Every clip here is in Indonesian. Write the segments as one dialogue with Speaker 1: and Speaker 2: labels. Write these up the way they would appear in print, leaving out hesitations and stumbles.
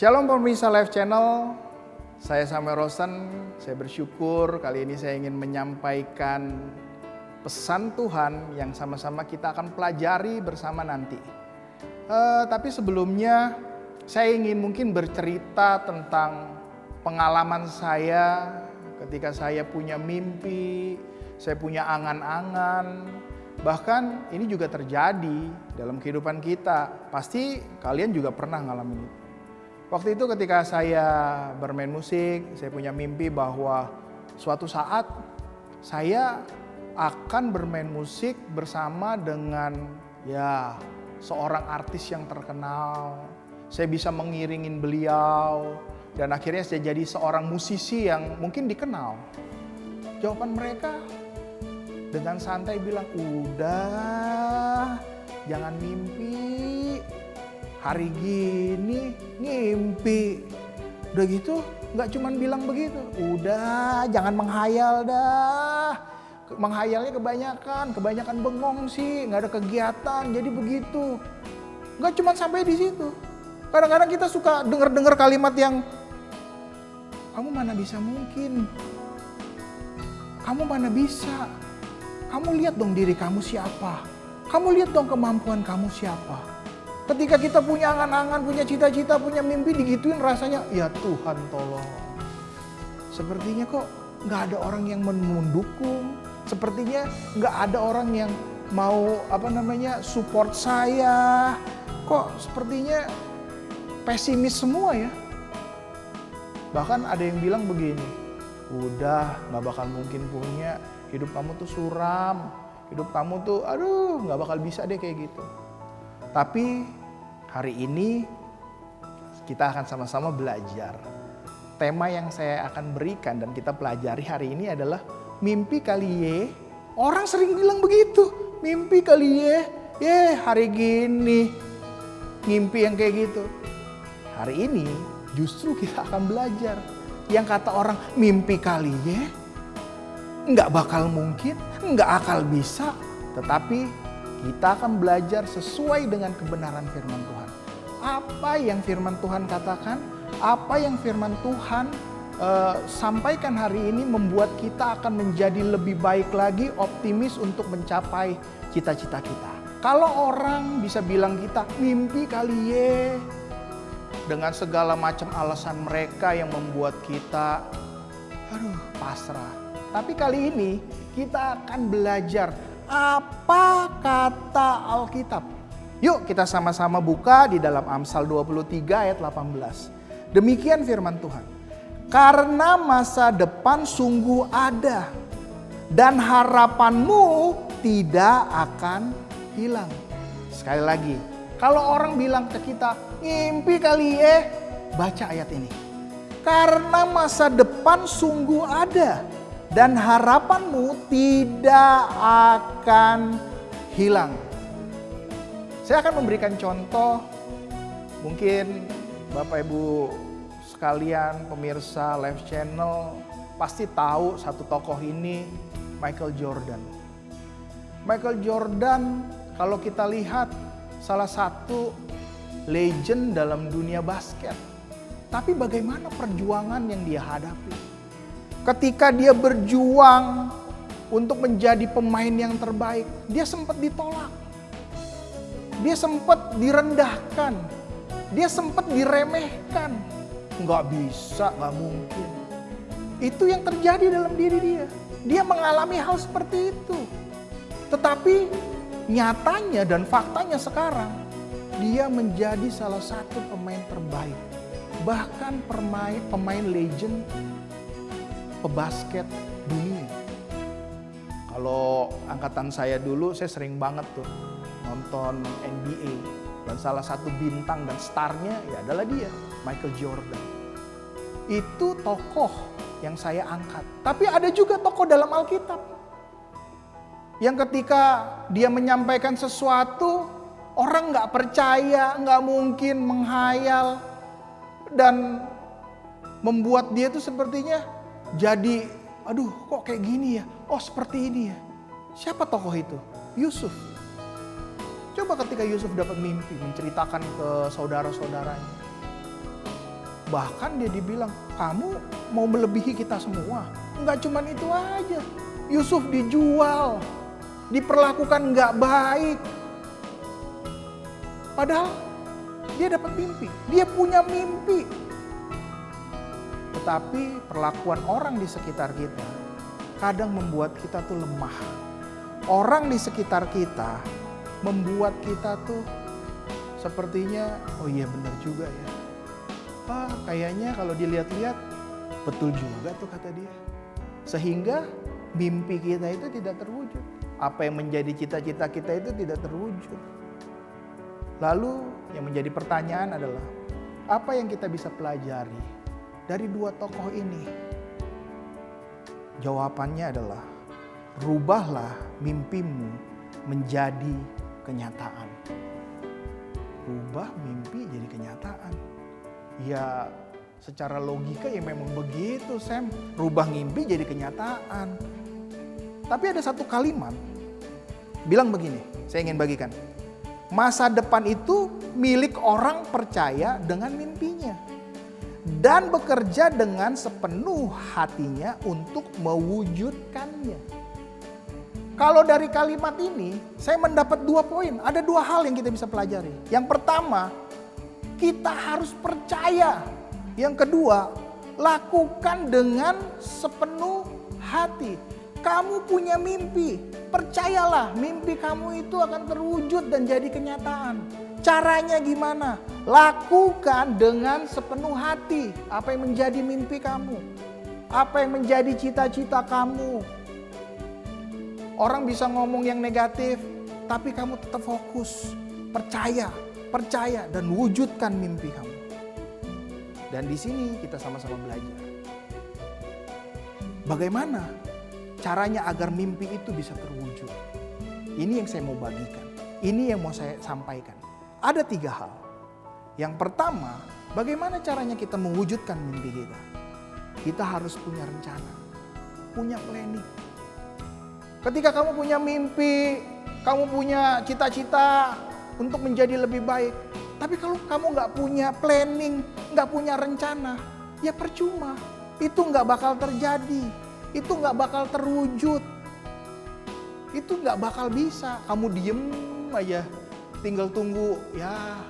Speaker 1: Shalom pemirsa Live Channel, saya Samuel Rosen. Saya bersyukur kali ini saya ingin menyampaikan pesan Tuhan yang sama-sama kita akan pelajari bersama nanti. Tapi sebelumnya saya ingin mungkin bercerita tentang pengalaman saya ketika saya punya mimpi, saya punya angan-angan. Bahkan ini juga terjadi dalam kehidupan kita. Pasti kalian juga pernah ngalamin itu. Waktu itu ketika saya bermain musik, saya punya mimpi bahwa suatu saat saya akan bermain musik bersama dengan seorang artis yang terkenal. Saya bisa mengiringin beliau dan akhirnya saya jadi seorang musisi yang mungkin dikenal. Jawaban mereka dengan santai bilang, "Udah, jangan mimpi. Hari gini ngimpi." Udah gitu gak cuman bilang begitu. Udah jangan menghayal dah. Menghayalnya kebanyakan bengong sih. Gak ada kegiatan jadi begitu. Gak cuman sampai di situ. Kadang-kadang kita suka dengar kalimat yang, "Kamu mana bisa mungkin. Kamu mana bisa. Kamu lihat dong diri kamu siapa. Kamu lihat dong kemampuan kamu siapa." Ketika kita punya angan-angan, punya cita-cita, punya mimpi, digituin rasanya, ya Tuhan tolong. Sepertinya kok gak ada orang yang mendukung. Sepertinya gak ada orang yang mau support saya. Kok sepertinya pesimis semua ya. Bahkan ada yang bilang begini, "Udah gak bakal mungkin punya, hidup kamu tuh suram. Hidup kamu tuh gak bakal bisa deh kayak gitu." Tapi hari ini kita akan sama-sama belajar. Tema yang saya akan berikan dan kita pelajari hari ini adalah mimpi kali ye. Orang sering bilang begitu, mimpi kali ye. Hari gini mimpi yang kayak gitu. Hari ini justru kita akan belajar yang kata orang mimpi kali ye, nggak bakal mungkin, nggak akal bisa, tetapi kita akan belajar sesuai dengan kebenaran firman Tuhan. Apa yang firman Tuhan katakan, apa yang firman Tuhan sampaikan hari ini membuat kita akan menjadi lebih baik lagi, optimis untuk mencapai cita-cita kita. Kalau orang bisa bilang kita mimpi kali ye, dengan segala macam alasan mereka yang membuat kita pasrah. Tapi kali ini kita akan belajar apa kata Alkitab. Yuk kita sama-sama buka di dalam Amsal 23 ayat 18. Demikian firman Tuhan. "Karena masa depan sungguh ada dan harapanmu tidak akan hilang." Sekali lagi, kalau orang bilang ke kita, "Mimpi kali ya," baca ayat ini. Karena masa depan sungguh ada dan harapanmu tidak akan hilang. Saya akan memberikan contoh, mungkin Bapak Ibu sekalian pemirsa Live Channel pasti tahu satu tokoh ini, Michael Jordan. Michael Jordan kalau kita lihat salah satu legend dalam dunia basket. Tapi bagaimana perjuangan yang dia hadapi? Ketika dia berjuang untuk menjadi pemain yang terbaik, dia sempat ditolak. Dia sempat direndahkan. Dia sempat diremehkan. Nggak bisa, nggak mungkin. Itu yang terjadi dalam diri dia. Dia mengalami hal seperti itu. Tetapi nyatanya dan faktanya sekarang, dia menjadi salah satu pemain terbaik. Bahkan pemain legend pebasket dunia. Kalau angkatan saya dulu, saya sering banget tuh nonton NBA. Dan salah satu bintang dan starnya ya adalah dia, Michael Jordan. Itu tokoh yang saya angkat. Tapi ada juga tokoh dalam Alkitab. Yang ketika dia menyampaikan sesuatu, orang gak percaya, gak mungkin, menghayal. Dan membuat dia tuh sepertinya jadi, kok kayak gini ya? Oh seperti ini ya. Siapa tokoh itu? Yusuf. Coba ketika Yusuf dapat mimpi menceritakan ke saudara-saudaranya. Bahkan dia dibilang, kamu mau melebihi kita semua. Enggak cuman itu aja. Yusuf dijual, diperlakukan enggak baik. Padahal dia dapat mimpi, dia punya mimpi. Tetapi perlakuan orang di sekitar kita kadang membuat kita tuh lemah. Orang di sekitar kita membuat kita tuh sepertinya, oh iya benar juga ya. Kayaknya kalau dilihat-lihat betul juga tuh kata dia. Sehingga mimpi kita itu tidak terwujud. Apa yang menjadi cita-cita kita itu tidak terwujud. Lalu yang menjadi pertanyaan adalah, apa yang kita bisa pelajari dari dua tokoh ini? Jawabannya adalah, rubahlah mimpimu menjadi kenyataan. Rubah mimpi jadi kenyataan. Ya secara logika ya memang begitu, Sam. Rubah mimpi jadi kenyataan. Tapi ada satu kalimat bilang begini, saya ingin bagikan. Masa depan itu milik orang percaya dengan mimpinya dan bekerja dengan sepenuh hatinya untuk mewujudkannya. Kalau dari kalimat ini saya mendapat 2 poin. Ada 2 hal yang kita bisa pelajari. Yang pertama, kita harus percaya. Yang kedua, lakukan dengan sepenuh hati. Kamu punya mimpi, percayalah mimpi kamu itu akan terwujud dan jadi kenyataan. Caranya gimana? Lakukan dengan sepenuh hati apa yang menjadi mimpi kamu, apa yang menjadi cita-cita kamu. Orang bisa ngomong yang negatif, tapi kamu tetap fokus, percaya dan wujudkan mimpi kamu. Dan di sini kita sama-sama belajar. Bagaimana caranya agar mimpi itu bisa terwujud? Ini yang saya mau bagikan. Ini yang mau saya sampaikan. Ada 3 hal. Yang pertama, bagaimana caranya kita mewujudkan mimpi kita? Kita harus punya rencana, punya planning. Ketika kamu punya mimpi, kamu punya cita-cita untuk menjadi lebih baik. Tapi kalau kamu nggak punya planning, nggak punya rencana, ya percuma. Itu nggak bakal terjadi. Itu nggak bakal terwujud. Itu nggak bakal bisa. Kamu diem aja, tinggal tunggu ya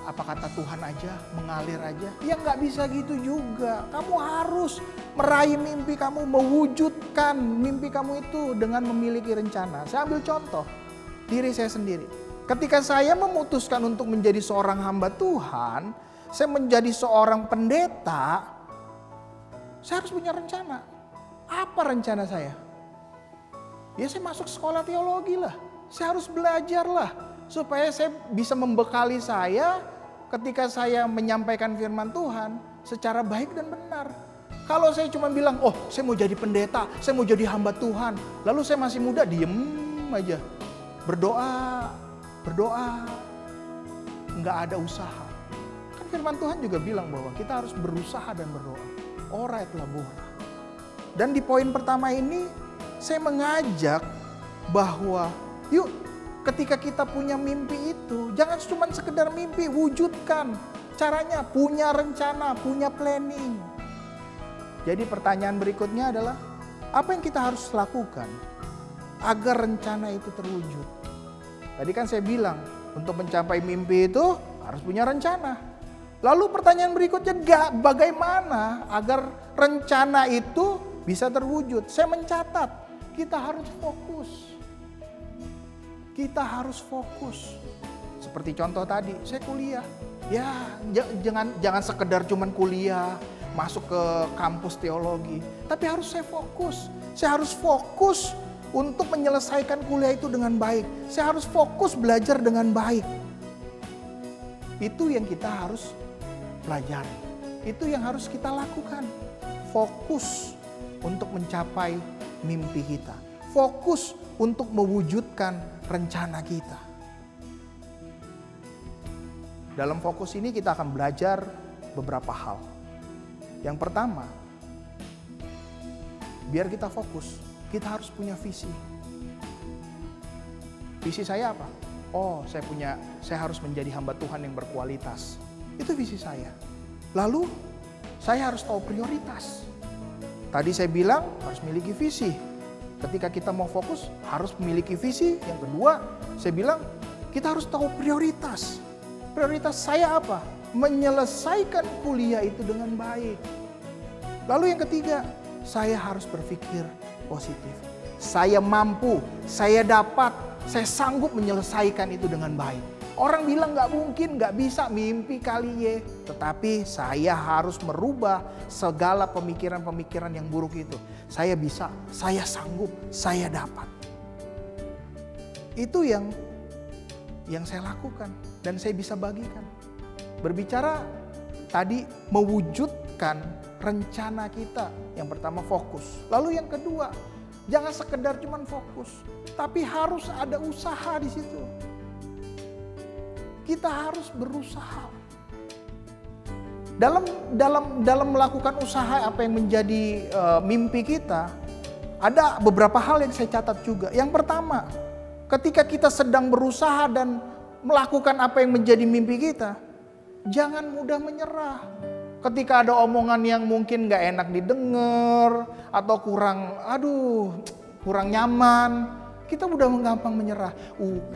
Speaker 1: apa kata Tuhan aja, mengalir aja. Ya nggak bisa gitu juga. Kamu harus meraih mimpi kamu, mewujudkan mimpi kamu itu dengan memiliki rencana. Saya ambil contoh diri saya sendiri. Ketika saya memutuskan untuk menjadi seorang hamba Tuhan, saya menjadi seorang pendeta, saya harus punya rencana. Apa rencana saya? Ya saya masuk sekolah teologi lah. Saya harus belajar lah. Supaya saya bisa membekali saya ketika saya menyampaikan firman Tuhan secara baik dan benar. Kalau saya cuma bilang, oh saya mau jadi pendeta, saya mau jadi hamba Tuhan. Lalu saya masih muda, diem aja. Berdoa, nggak ada usaha. Kan firman Tuhan juga bilang bahwa kita harus berusaha dan berdoa. Ora et labora. Dan di poin pertama ini saya mengajak bahwa yuk ketika kita punya mimpi itu jangan cuma sekedar mimpi, wujudkan. Caranya punya rencana, punya planning. Jadi pertanyaan berikutnya adalah apa yang kita harus lakukan agar rencana itu terwujud? Tadi kan saya bilang untuk mencapai mimpi itu harus punya rencana. Lalu pertanyaan berikutnya, bagaimana agar rencana itu bisa terwujud? Saya mencatat, kita harus fokus. Kita harus fokus. Seperti contoh tadi, saya kuliah. Ya, jangan sekedar cuman kuliah, masuk ke kampus teologi, tapi harus saya fokus. Saya harus fokus untuk menyelesaikan kuliah itu dengan baik. Saya harus fokus belajar dengan baik. Itu yang kita harus pelajari. Itu yang harus kita lakukan. Fokus untuk mencapai mimpi kita. Fokus untuk mewujudkan rencana kita. Dalam fokus ini kita akan belajar beberapa hal. Yang pertama, biar kita fokus, kita harus punya visi. Visi saya apa? Oh, saya harus menjadi hamba Tuhan yang berkualitas. Itu visi saya. Lalu saya harus tahu prioritas. Tadi saya bilang harus memiliki visi. Ketika kita mau fokus harus memiliki visi. Yang kedua saya bilang kita harus tahu prioritas. Prioritas saya apa? Menyelesaikan kuliah itu dengan baik. Lalu yang ketiga, saya harus berpikir positif. Saya mampu, saya dapat, saya sanggup menyelesaikan itu dengan baik. Orang bilang gak mungkin, gak bisa, mimpi kali ye. Tetapi saya harus merubah segala pemikiran-pemikiran yang buruk itu. Saya bisa, saya sanggup, saya dapat. Itu yang saya lakukan dan saya bisa bagikan. Berbicara tadi mewujudkan rencana kita. Yang pertama fokus. Lalu yang kedua, jangan sekedar cuman fokus, tapi harus ada usaha di situ. Kita harus berusaha. Dalam melakukan usaha apa yang menjadi mimpi kita, ada beberapa hal yang saya catat juga. Yang pertama, ketika kita sedang berusaha dan melakukan apa yang menjadi mimpi kita, jangan mudah menyerah. Ketika ada omongan yang mungkin gak enak didengar atau kurang nyaman, kita udah gampang menyerah.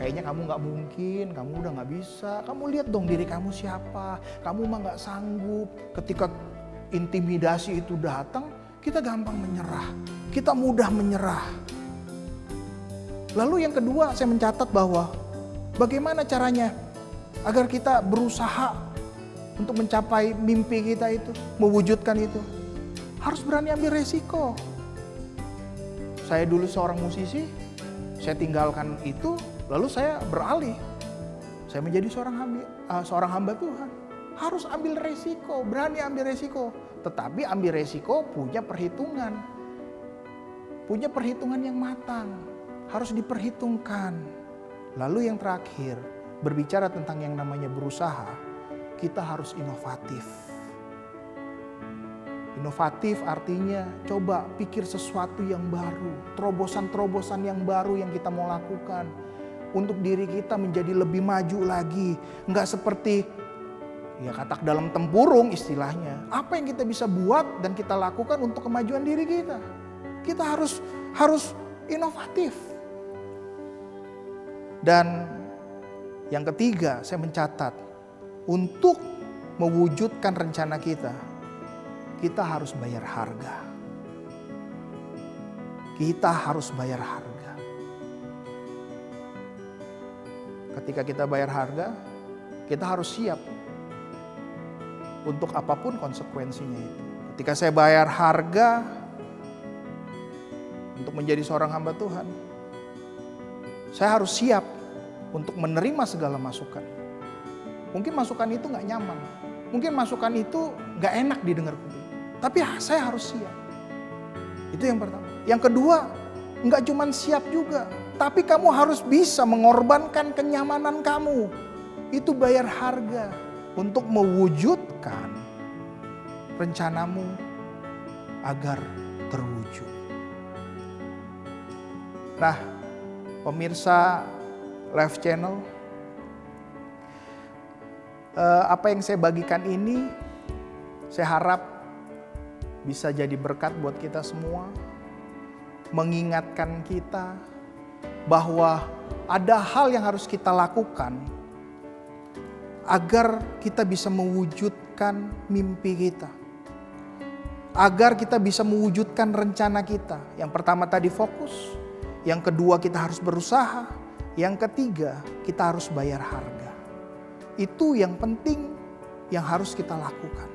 Speaker 1: Kayaknya kamu gak mungkin, kamu udah gak bisa. Kamu lihat dong diri kamu siapa, kamu mah gak sanggup. Ketika intimidasi itu datang, kita gampang menyerah. Kita mudah menyerah. Lalu yang kedua saya mencatat bahwa bagaimana caranya agar kita berusaha untuk mencapai mimpi kita itu, mewujudkan itu. Harus berani ambil resiko. Saya dulu seorang musisi, saya tinggalkan itu, lalu saya beralih. Saya menjadi seorang hamba Tuhan. Harus ambil resiko, berani ambil resiko. Tetapi ambil resiko punya perhitungan. Punya perhitungan yang matang. Harus diperhitungkan. Lalu yang terakhir, berbicara tentang yang namanya berusaha, kita harus inovatif. Inovatif artinya coba pikir sesuatu yang baru, terobosan-terobosan yang baru yang kita mau lakukan untuk diri kita menjadi lebih maju lagi. Enggak seperti katak dalam tempurung istilahnya. Apa yang kita bisa buat dan kita lakukan untuk kemajuan diri kita. Kita harus inovatif. Dan yang ketiga saya mencatat, untuk mewujudkan rencana kita harus bayar harga. Kita harus bayar harga. Ketika kita bayar harga, kita harus siap untuk apapun konsekuensinya itu. Ketika saya bayar harga untuk menjadi seorang hamba Tuhan, saya harus siap untuk menerima segala masukan. Mungkin masukan itu gak nyaman. Mungkin masukan itu gak enak didengar publik. Tapi saya harus siap. Itu yang pertama. Yang kedua, gak cuma siap juga. Tapi kamu harus bisa mengorbankan kenyamanan kamu. Itu bayar harga untuk mewujudkan rencanamu agar terwujud. Nah, pemirsa Live Channel, apa yang saya bagikan ini, saya harap bisa jadi berkat buat kita semua. Mengingatkan kita bahwa ada hal yang harus kita lakukan agar kita bisa mewujudkan mimpi kita. Agar kita bisa mewujudkan rencana kita. Yang pertama tadi fokus. Yang kedua kita harus berusaha. Yang ketiga kita harus bayar harga. Itu yang penting yang harus kita lakukan.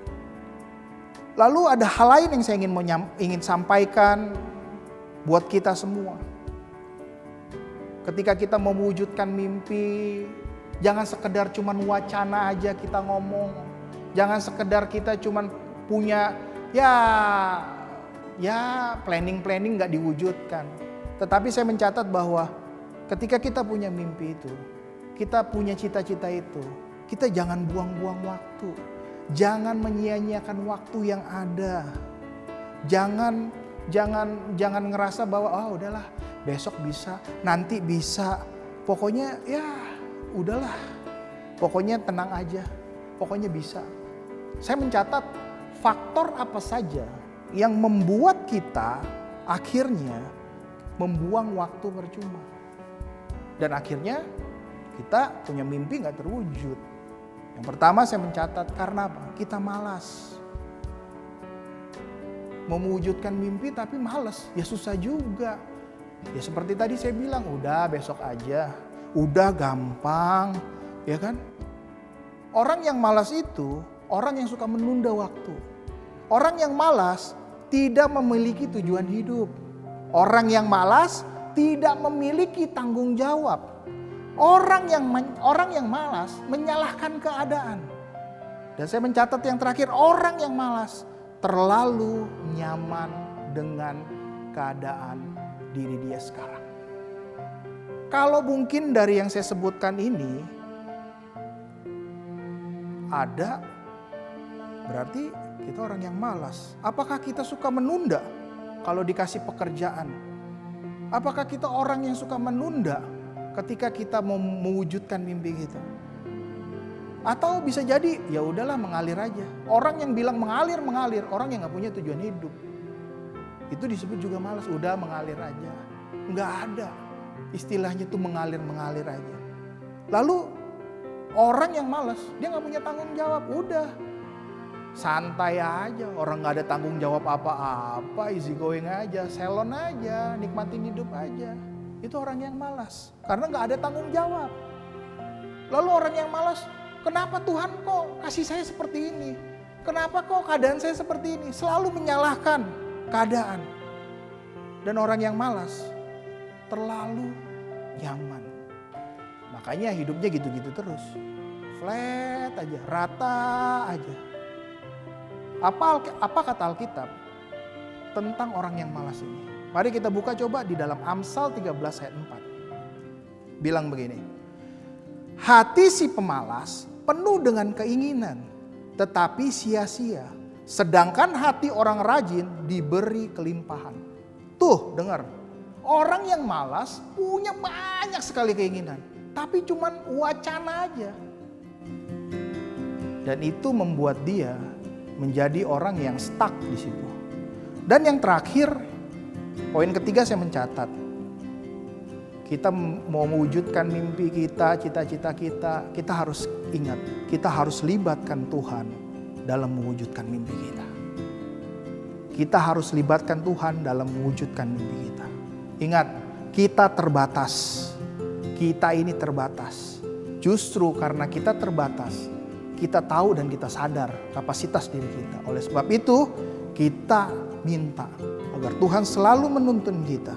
Speaker 1: Lalu ada hal lain yang saya ingin sampaikan buat kita semua. Ketika kita mau mewujudkan mimpi, jangan sekedar cuman wacana aja kita ngomong. Jangan sekedar kita cuman punya planning gak diwujudkan. Tetapi saya mencatat bahwa ketika kita punya mimpi itu, kita punya cita-cita itu, kita jangan buang-buang waktu. Jangan menyia-nyiakan waktu yang ada. Jangan ngerasa bahwa udahlah besok bisa, nanti bisa. Pokoknya udahlah. Pokoknya tenang aja. Pokoknya bisa. Saya mencatat faktor apa saja yang membuat kita akhirnya membuang waktu percuma. Dan akhirnya kita punya mimpi gak terwujud. Yang pertama saya mencatat, karena apa? Kita malas. Mau mewujudkan mimpi tapi malas, ya susah juga. Ya seperti tadi saya bilang, udah besok aja, udah gampang, ya kan? Orang yang malas itu, orang yang suka menunda waktu. Orang yang malas tidak memiliki tujuan hidup. Orang yang malas tidak memiliki tanggung jawab. Orang yang malas menyalahkan keadaan. Dan saya mencatat yang terakhir, orang yang malas terlalu nyaman dengan keadaan diri dia sekarang. Kalau mungkin dari yang saya sebutkan ini ada, berarti kita orang yang malas. Apakah kita suka menunda kalau dikasih pekerjaan? Apakah kita orang yang suka menunda ketika kita mau mewujudkan mimpi kita? Atau bisa jadi ya udahlah mengalir aja. Orang yang bilang mengalir, orang yang gak punya tujuan hidup. Itu disebut juga malas, udah mengalir aja. Nggak ada istilahnya tuh mengalir aja. Lalu orang yang malas, dia gak punya tanggung jawab, udah santai aja. Orang gak ada tanggung jawab apa-apa, easy going aja, selon aja, nikmatin hidup aja. Itu orang yang malas, karena gak ada tanggung jawab. Lalu orang yang malas, kenapa Tuhan kok kasih saya seperti ini? Kenapa kok keadaan saya seperti ini? Selalu menyalahkan keadaan. Dan orang yang malas terlalu nyaman. Makanya hidupnya gitu-gitu terus. Flat aja, rata aja. Apa kata Alkitab tentang orang yang malas ini? Mari kita buka coba di dalam Amsal 13 ayat 4. Bilang begini. Hati si pemalas penuh dengan keinginan, tetapi sia-sia. Sedangkan hati orang rajin diberi kelimpahan. Tuh dengar, orang yang malas punya banyak sekali keinginan, tapi cuman wacana aja. Dan itu membuat dia menjadi orang yang stuck di situ. Dan yang terakhir, poin ketiga saya mencatat. Kita mau mewujudkan mimpi kita, cita-cita kita harus ingat, kita harus libatkan Tuhan dalam mewujudkan mimpi kita. Kita harus libatkan Tuhan dalam mewujudkan mimpi kita. Ingat, kita terbatas. Kita ini terbatas. Justru karena kita terbatas, kita tahu dan kita sadar kapasitas diri kita. Oleh sebab itu, kita minta agar Tuhan selalu menuntun kita,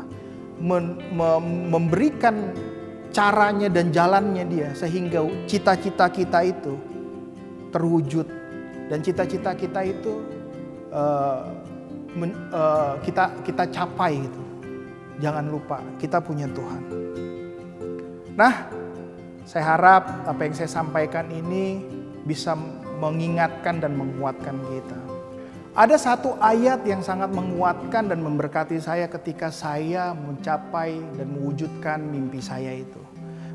Speaker 1: memberikan caranya dan jalannya Dia, sehingga cita-cita kita itu terwujud. Dan cita-cita kita itu kita capai gitu. Jangan lupa kita punya Tuhan. Nah, saya harap apa yang saya sampaikan ini bisa mengingatkan dan menguatkan kita. Ada satu ayat yang sangat menguatkan dan memberkati saya ketika saya mencapai dan mewujudkan mimpi saya itu.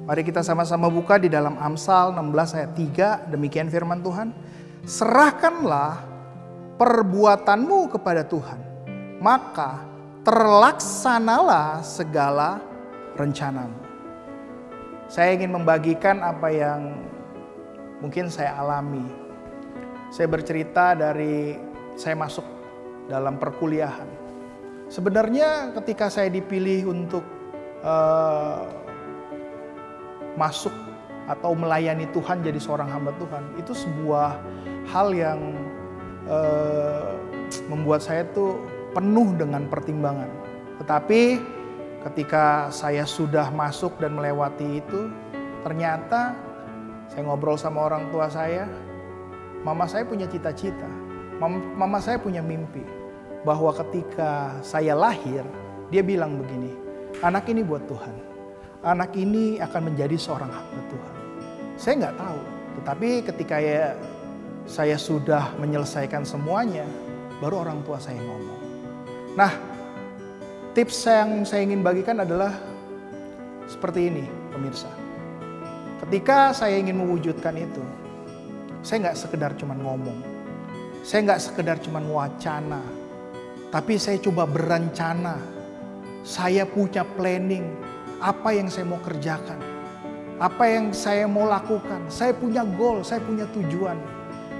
Speaker 1: Mari kita sama-sama buka di dalam Amsal 16 ayat 3, demikian firman Tuhan. Serahkanlah perbuatanmu kepada Tuhan, maka terlaksanalah segala rencanamu. Saya ingin membagikan apa yang mungkin saya alami. Saya bercerita dari saya masuk dalam perkuliahan. Sebenarnya ketika saya dipilih untuk masuk atau melayani Tuhan jadi seorang hamba Tuhan, itu sebuah hal yang membuat saya tuh penuh dengan pertimbangan. Tetapi ketika saya sudah masuk dan melewati itu, ternyata saya ngobrol sama orang tua saya, mama saya punya cita-cita, mama saya punya mimpi, bahwa ketika saya lahir, dia bilang begini, anak ini buat Tuhan, anak ini akan menjadi seorang hamba Tuhan. Saya nggak tahu, tetapi ketika saya sudah menyelesaikan semuanya, baru orang tua saya ngomong. Nah, tips yang saya ingin bagikan adalah seperti ini, pemirsa. Ketika saya ingin mewujudkan itu, saya nggak sekedar cuma ngomong. Saya nggak sekedar cuman wacana, tapi saya coba berencana. Saya punya planning, apa yang saya mau kerjakan, apa yang saya mau lakukan. Saya punya goal, saya punya tujuan.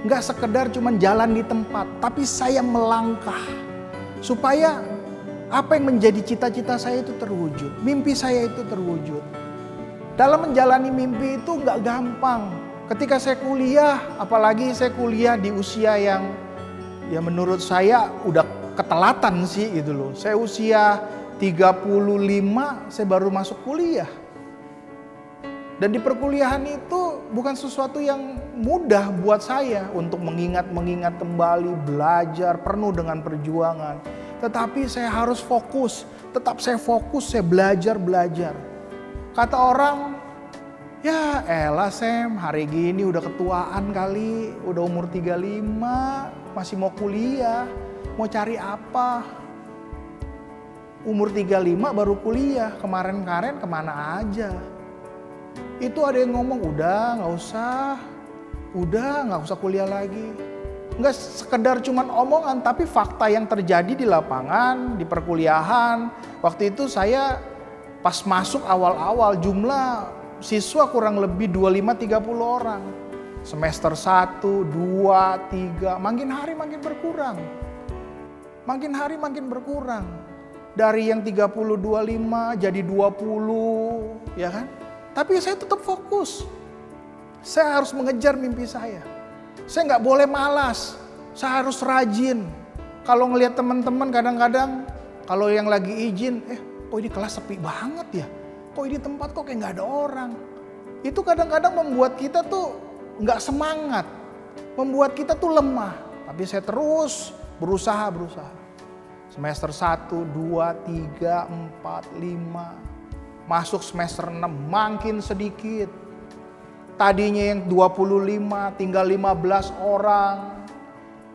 Speaker 1: Nggak sekedar cuman jalan di tempat, tapi saya melangkah. Supaya apa yang menjadi cita-cita saya itu terwujud, mimpi saya itu terwujud. Dalam menjalani mimpi itu nggak gampang. Ketika saya kuliah, apalagi saya kuliah di usia yang ya menurut saya udah ketelatan sih gitu loh. Saya usia 35 saya baru masuk kuliah. Dan di perkuliahan itu bukan sesuatu yang mudah buat saya untuk mengingat kembali, belajar penuh dengan perjuangan. Tetapi saya harus fokus, saya belajar. Kata orang, ya elah Sam, hari gini udah ketuaan kali, udah umur 35, masih mau kuliah, mau cari apa? Umur 35 baru kuliah, kemarin kemana aja? Itu ada yang ngomong, udah nggak usah kuliah lagi. Nggak sekedar cuman omongan, tapi fakta yang terjadi di lapangan, di perkuliahan. Waktu itu saya pas masuk awal-awal jumlah siswa kurang lebih 25-30 orang. Semester 1, 2, 3, makin hari makin berkurang. Dari yang 30-25 jadi 20, ya kan? Tapi saya tetap fokus. Saya harus mengejar mimpi saya. Saya nggak boleh malas. Saya harus rajin. Kalau ngelihat teman-teman kadang-kadang, kalau yang lagi izin, kok ini kelas sepi banget ya? Kok ini tempat kok kayak nggak ada orang? Itu kadang-kadang membuat kita tuh nggak semangat. Membuat kita tuh lemah. Tapi saya terus berusaha. Semester 1, 2, 3, 4, 5. Masuk semester 6 makin sedikit. Tadinya yang 25 tinggal 15 orang.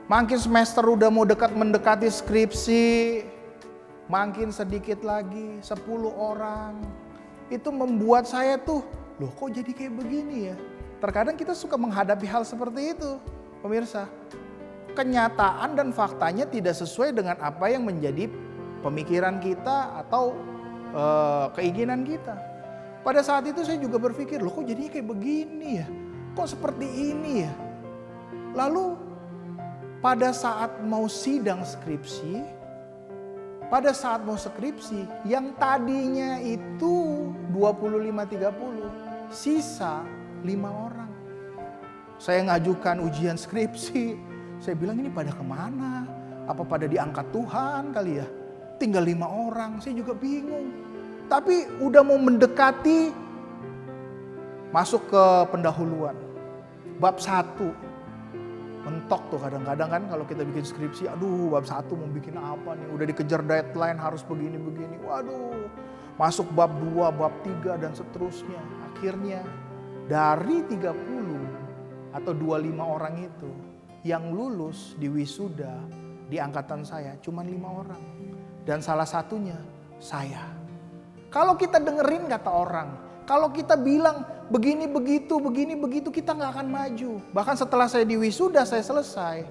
Speaker 1: Makin semester udah mau mendekati skripsi. Makin sedikit lagi 10 orang. Itu membuat saya tuh, loh kok jadi kayak begini ya? Terkadang kita suka menghadapi hal seperti itu, pemirsa. Kenyataan dan faktanya tidak sesuai dengan apa yang menjadi pemikiran kita atau keinginan kita. Pada saat itu saya juga berpikir, loh kok jadinya kayak begini ya? Kok seperti ini ya? Lalu pada saat mau sidang skripsi, yang tadinya itu 25-30, sisa 5 orang. Saya ngajukan ujian skripsi. Saya bilang ini pada kemana? Apa pada diangkat Tuhan kali ya? Tinggal 5 orang, saya juga bingung. Tapi udah mau mendekati masuk ke pendahuluan. Bab 1. Mentok tuh kadang-kadang kan kalau kita bikin skripsi, aduh bab 1 mau bikin apa nih? Udah dikejar deadline harus begini-begini. Waduh, masuk bab 2, bab 3 dan seterusnya. Akhirnya dari 30 atau 25 orang itu, yang lulus di wisuda di angkatan saya cuma 5 orang. Dan salah satunya saya. Kalau kita dengerin kata orang, kalau kita bilang begini begitu, kita gak akan maju. Bahkan setelah saya di wisuda, saya selesai.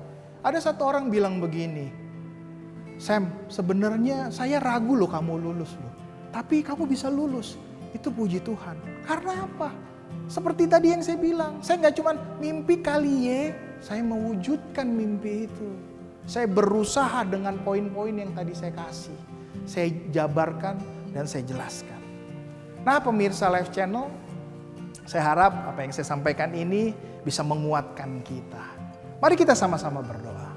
Speaker 1: Ada satu orang bilang begini, Sam, sebenarnya saya ragu loh kamu lulus loh. Tapi kamu bisa lulus, itu puji Tuhan. Karena apa? Seperti tadi yang saya bilang, saya gak cuma mimpi kali ya, saya mewujudkan mimpi itu. Saya berusaha dengan poin-poin yang tadi saya kasih. Saya jabarkan dan saya jelaskan. Nah pemirsa Live Channel, saya harap apa yang saya sampaikan ini bisa menguatkan kita. Mari kita sama-sama berdoa.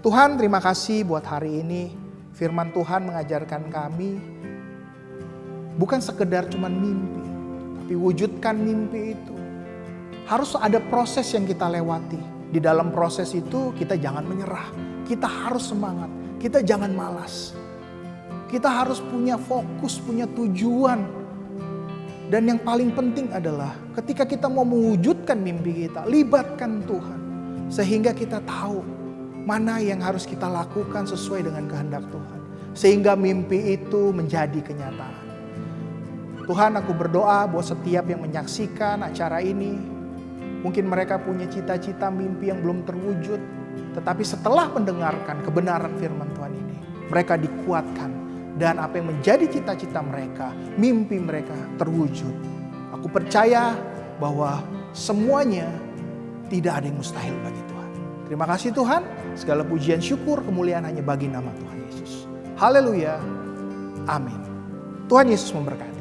Speaker 1: Tuhan, terima kasih buat hari ini. Firman Tuhan mengajarkan kami bukan sekedar cuman mimpi, tapi wujudkan mimpi itu. Harus ada proses yang kita lewati. Di dalam proses itu kita jangan menyerah. Kita harus semangat. Kita jangan malas. Kita harus punya fokus, punya tujuan. Dan yang paling penting adalah ketika kita mau mewujudkan mimpi kita, libatkan Tuhan. Sehingga kita tahu mana yang harus kita lakukan sesuai dengan kehendak Tuhan. Sehingga mimpi itu menjadi kenyataan. Tuhan, aku berdoa buat setiap yang menyaksikan acara ini. Mungkin mereka punya cita-cita mimpi yang belum terwujud. Tetapi setelah mendengarkan kebenaran firman Tuhan ini, mereka dikuatkan. Dan apa yang menjadi cita-cita mereka, mimpi mereka terwujud. Aku percaya bahwa semuanya tidak ada yang mustahil bagi Tuhan. Terima kasih Tuhan, segala pujian syukur kemuliaan hanya bagi nama Tuhan Yesus. Haleluya, amin. Tuhan Yesus memberkati.